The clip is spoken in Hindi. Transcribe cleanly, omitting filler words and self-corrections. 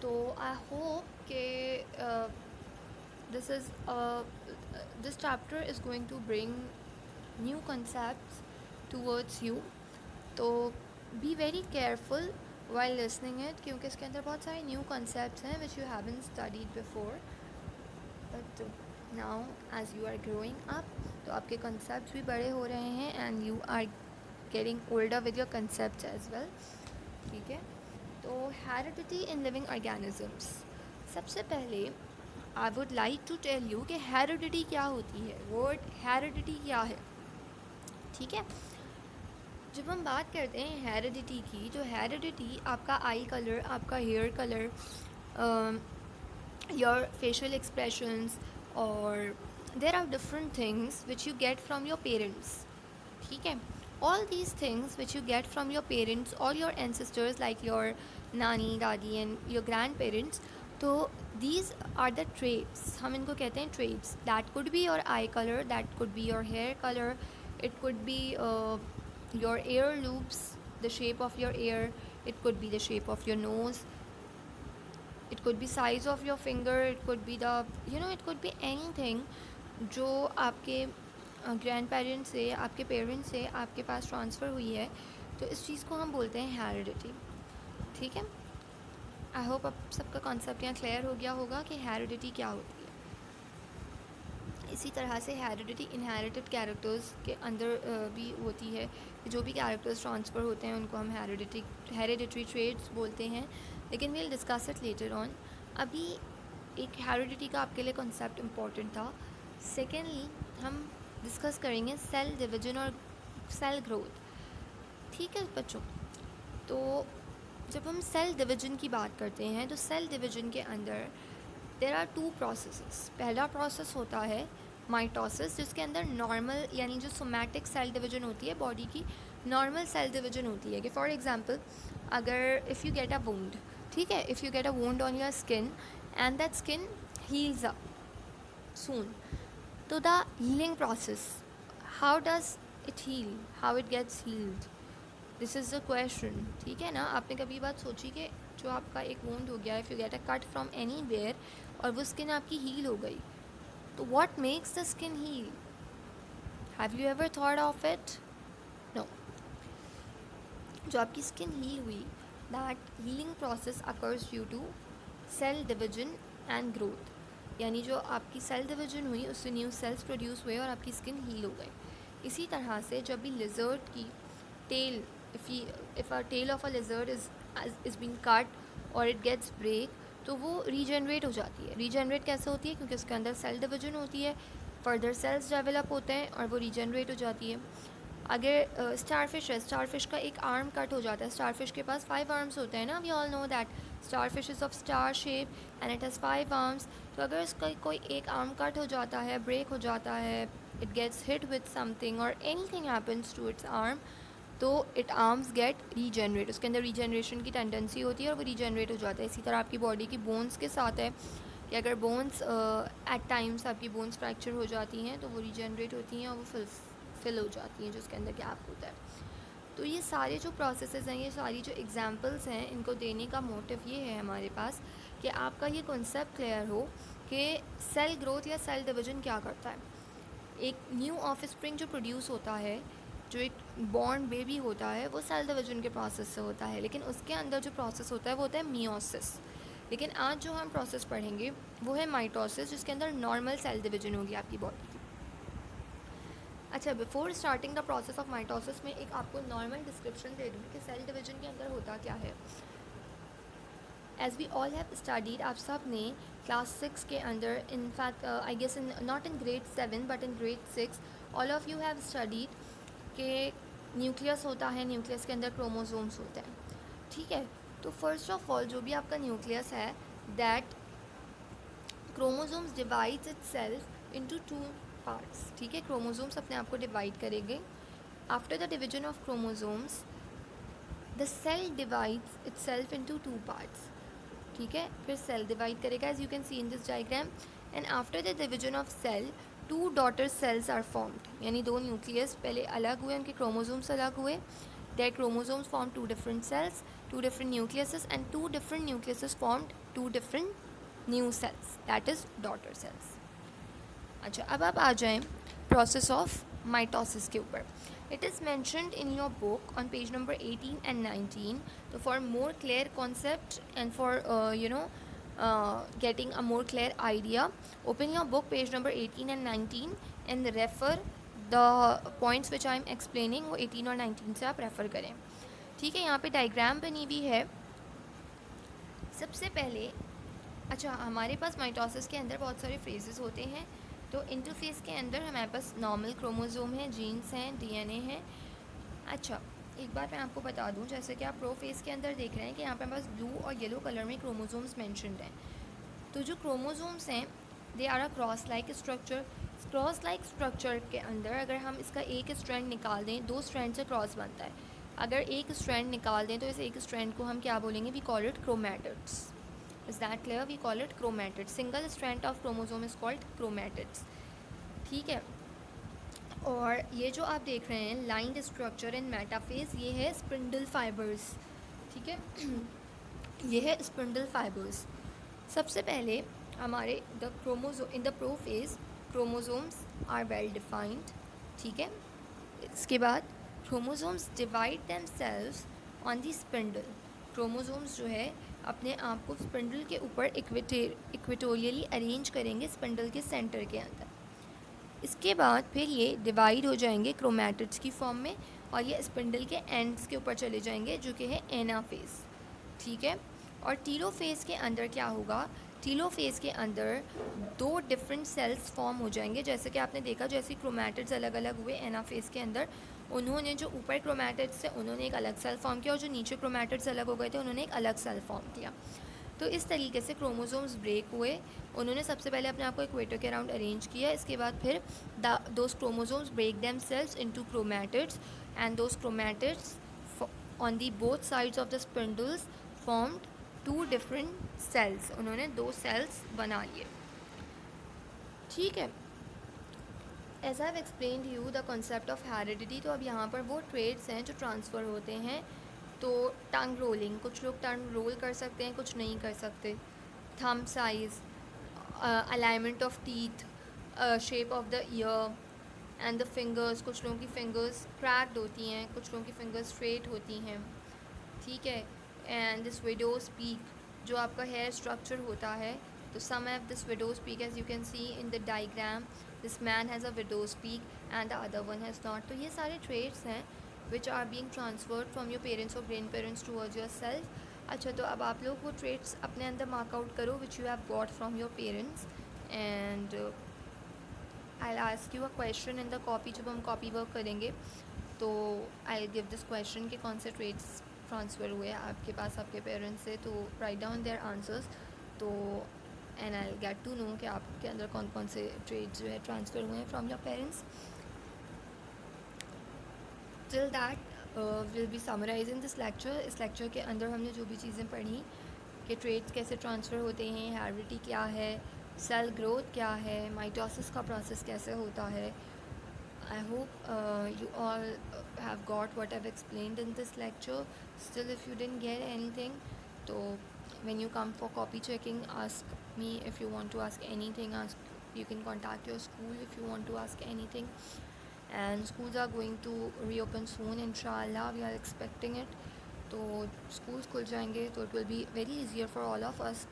तो आई होप कि this is this chapter is going to bring new concepts towards you. तो be very careful while listening it, क्योंकि इसके अंदर बहुत सारे न्यू कॉन्सेप्ट्स हैं which you haven't studied before. But now as you are growing up, तो आपके कॉन्सेप्ट्स भी बड़े हो रहे हैं and you are getting older with your concepts as well. ठीक है, तो हेरिडिटी इन लिविंग ऑर्गेनिजम्स. सबसे पहले I would like to tell you कि हेरिडिटी क्या होती है. वर्ड हेरिडिटी क्या है? ठीक है, जब हम बात करते हैं हेरिडिटी की, तो हेरिडिटी आपका आई कलर, आपका hair colour, your facial expressions, और there are different things which you get from your parents. ठीक है, all these things which you get from your parents or your ancestors like your nani, dadi and your grandparents, तो these are the traits. हम इनको कहते हैं traits. That could be your eye color, that could be your hair color, it could be your ear loops, the shape of your ear, it could be the shape of your nose, it could be size of your finger, it could be the, it could be anything जो आपके ग्रैंड पेरेंट्स से, आपके पेरेंट्स से आपके पास ट्रांसफ़र हुई है. तो इस चीज़ को हम बोलते हैं हेरिडिटी. ठीक है, आई होप अब सबका कॉन्सेप्ट यहाँ क्लियर हो गया होगा कि हेरिडिटी क्या होती है. इसी तरह से हेरिडिटी इनहेरिटेड कैरेक्टर्स के अंदर भी होती है. जो भी कैरेक्टर्स ट्रांसफ़र होते हैं उनको हम हेरिडिटरी ट्रेड्स बोलते हैं, लेकिन we'll discuss it later on. अभी एक हेरिडिटी का आपके लिए कॉन्सेप्ट इम्पॉर्टेंट था. सेकेंडली हम डिस्कस करेंगे सेल डिवीजन और सेल ग्रोथ. ठीक है बच्चों, तो जब हम सेल डिवीजन की बात करते हैं, तो सेल डिवीजन के अंदर देर आर टू प्रोसेसेस. पहला प्रोसेस होता है माइटोसिस, जिसके अंदर नॉर्मल यानी जो सोमैटिक सेल डिवीजन होती है बॉडी की, नॉर्मल सेल डिवीजन होती है. कि फॉर एग्जांपल अगर if you get a wound, ठीक है, if you get a wound on your skin and that skin heals up soon, तो the healing process, how does it heal, how it gets healed, this is the question. ठीक है ना, आपने कभी बात सोची कि जो आपका एक वुंड हो गया, if you get a cut from anywhere और वो स्किन आपकी हील हो गई, तो what makes the skin heal? Have you ever thought of it? No. जो आपकी स्किन हील हुई, that healing process occurs due to cell division and growth. यानी जो आपकी सेल डिवीजन हुई उससे न्यू सेल्स प्रोड्यूस हुए और आपकी स्किन हील हो गई. इसी तरह से जब भी लिजर्ड की tail, if a tail of a lizard is been cut और इट गेट्स ब्रेक, तो वो रीजनरेट हो जाती है. रीजनरेट कैसे होती है? क्योंकि उसके अंदर सेल डिवीजन होती है, फर्दर सेल्स डेवलप होते हैं और वो रीजनरेट हो जाती है. अगर स्टारफिश है, स्टारफिश का एक आर्म कट हो जाता है. स्टारफिश के पास 5 आर्म्स होते हैं ना, we all know that starfish is of star shape and it has 5 arms. तो अगर इसका कोई एक आर्म कट हो जाता है, ब्रेक हो जाता है, it gets hit with something और anything happens to its arm, तो इट आर्म्स गेट रीजनरेट. उसके अंदर रीजनरेशन की टेंडेंसी होती है और वो रीजनरेट हो जाता है. इसी तरह आपकी बॉडी की बोन्स के साथ है कि अगर बोन्स एट टाइम्स आपकी बोन्स फ्रैक्चर हो जाती हैं तो वो रीजनरेट होती हैं और वो फिल हो जाती हैं, जो उसके अंदर गैप होता है. तो ये सारे जो प्रोसेसेस हैं, ये सारी जो एग्जांपल्स हैं, इनको देने का मोटिव ये है हमारे पास कि आपका ये कॉन्सेप्ट क्लियर हो कि सेल ग्रोथ या सेल डिवीजन क्या करता है. एक न्यू ऑफस्प्रिंग जो प्रोड्यूस होता है, जो एक बॉर्न बेबी होता है, वो सेल डिवीजन के प्रोसेस से होता है. लेकिन उसके अंदर जो प्रोसेस होता है वो होता है मियोसिस. लेकिन आज जो हम प्रोसेस पढ़ेंगे वो है माइटोसिस, जिसके अंदर नॉर्मल सेल डिवीजन होगी आपकी बॉडी की. अच्छा, before starting the process of mitosis में एक आपको नॉर्मल डिस्क्रिप्शन दे दूँ कि सेल डिवीजन के अंदर होता क्या है. As we all have studied, आप सब ने क्लास 6 के अंदर, in fact I guess in not in grade 7 but in grade 6, all of you have studied कि न्यूक्लियस होता है, न्यूक्लियस के अंदर क्रोमोसोम्स होते हैं. ठीक है, तो फर्स्ट ऑफ ऑल जो भी आपका न्यूक्लियस है, that chromosomes divides itself into 2 parts. ठीक है, क्रोमोसोम्स अपने आप को डिवाइड करेंगे. After the division of chromosomes, the cell divides itself into 2 parts. ठीक है, फिर सेल डिवाइड करेगा, as you can see in this diagram. And after the division of cell, 2 daughter cells are formed. यानी 2 न्यूक्लियस पहले अलग हुए, उनके क्रोमोसोम्स अलग हुए. Their chromosomes form 2 different cells two different nucleuses, and two different nucleuses formed two different new cells, that is daughter cells. अच्छा, अब आप आ जाएं प्रोसेस ऑफ माइटोसिस के ऊपर. It is mentioned in your book on page number 18 and 19. तो for more clear concept and for getting a more clear idea, open your book page number 18 and 19 and refer the points which I am explaining. वो 18 और 19 से आप रेफ़र करें. ठीक है, यहाँ पे डायग्राम बनी हुई है. सबसे पहले अच्छा, हमारे पास माइटोसिस के अंदर बहुत सारे फेजेस होते हैं. तो इंटरफेस के अंदर हमारे पास नॉर्मल क्रोमोसोम है, जीन्स हैं, डीएनए है. अच्छा, एक बात मैं आपको बता दूं, जैसे कि आप प्रोफेज के अंदर देख रहे हैं कि यहाँ पे हमारे पास ब्लू और येलो कलर में क्रोमोसोम्स मेंशन्ड हैं. तो जो क्रोमोसोम्स हैं they are a cross like structure. Cross like structure के अंदर अगर हम इसका एक स्ट्रैंड निकाल दें, दो स्ट्रैंड से क्रॉस बनता है. अगर एक स्ट्रैंड निकाल दें तो इस एक स्ट्रैंड को हम क्या बोलेंगे? We call it chromatids. Is that clear? We call it chromatids. Single strand of chromosome is called chromatids. ठीक है. और ये जो आप देख रहे हैं लाइंड स्ट्रक्चर इन मेटाफेज, ये है स्पिंडल फाइबर्स. ठीक है. ये है स्पिंडल फाइबर्स. सबसे पहले हमारे the chromosome in the prophase chromosomes are well defined. ठीक है. इसके बाद chromosomes divide themselves on the spindle. Chromosomes जो है अपने आप को स्पिंडल के ऊपर इक्वेटोरियली अरेंज करेंगे स्पिंडल के सेंटर के अंदर. इसके बाद फिर ये डिवाइड हो जाएंगे क्रोमैटिड्स की फॉर्म में और ये स्पिंडल के एंड्स के ऊपर चले जाएंगे जो कि है एनाफेज. ठीक है. और टीलोफेज के अंदर क्या होगा? टीलोफेज के अंदर दो डिफरेंट सेल्स फॉर्म हो जाएंगे. जैसे कि आपने देखा, जैसे क्रोमैटिड्स अलग अलग हुए एनाफेज के अंदर, उन्होंने जो ऊपर क्रोमैटिड्स थे उन्होंने एक अलग सेल फॉर्म किया और जो नीचे क्रोमैटिड्स अलग हो गए थे उन्होंने एक अलग सेल फॉर्म किया. तो इस तरीके से क्रोमोसोम्स ब्रेक हुए. उन्होंने सबसे पहले अपने आप को इक्वेटर के अराउंड अरेंज किया. इसके बाद फिर those chromosomes break them cells into chromatids and those chromatids on the both sides of the spindles formed two different cells. उन्होंने दो सेल्स बना लिए. ठीक है. As I have explain you the concept of heredity. तो अब यहाँ पर वो ट्रेड्स हैं जो ट्रांसफ़र होते हैं. तो टंग रोलिंग, कुछ लोग टंग रोल कर सकते हैं, कुछ नहीं कर सकते. Thumb size, alignment of teeth, shape of the year and the fingers. कुछ लोगों की फिंगर्स क्रैक्ड होती हैं, कुछ लोगों की फिंगर्स स्ट्रेट होती हैं. ठीक है. एंड दिस विडोज पीक, जो आपका हेयर स्ट्रक्चर होता है, तो some have this widow's peak as you can see in the diagram. This man has a widow's peak and the other one has not. तो ये सारे ट्रेड्स हैं which are being transferred from your parents or grandparents towards yourself. अच्छा, तो अब आप लोग वो traits अपने अंदर मार्क आउट करो which you have got from your parents. and I'll ask you a question in the copy. जब हम copy work करेंगे तो I'll give this question कि कौन से traits ट्रांसफ़र हुए आपके पास आपके पेरेंट्स से. तो write down their answers. तो and I'll get to know कि आपके अंदर कौन कौन से traits जो है ट्रांसफ़र हुए हैं from your parents. Till that we'll be summarizing this lecture. इस लेक्चर के अंदर हमने जो भी चीज़ें पढ़ी कि ट्रेड्स कैसे ट्रांसफ़र होते हैं, हेरिडिटी क्या है, सेल ग्रोथ क्या है, माइटोसिस का प्रोसेस कैसे होता है. I hope you all have got what I've explained in this lecture. Still, if you didn't get anything, so when you come for copy checking, ask me if you want to ask anything. You can contact your school if you want to ask anything. And schools are going to reopen soon, inshallah. We are expecting it. तो schools खुल जाएंगे तो it will be very easier for all of us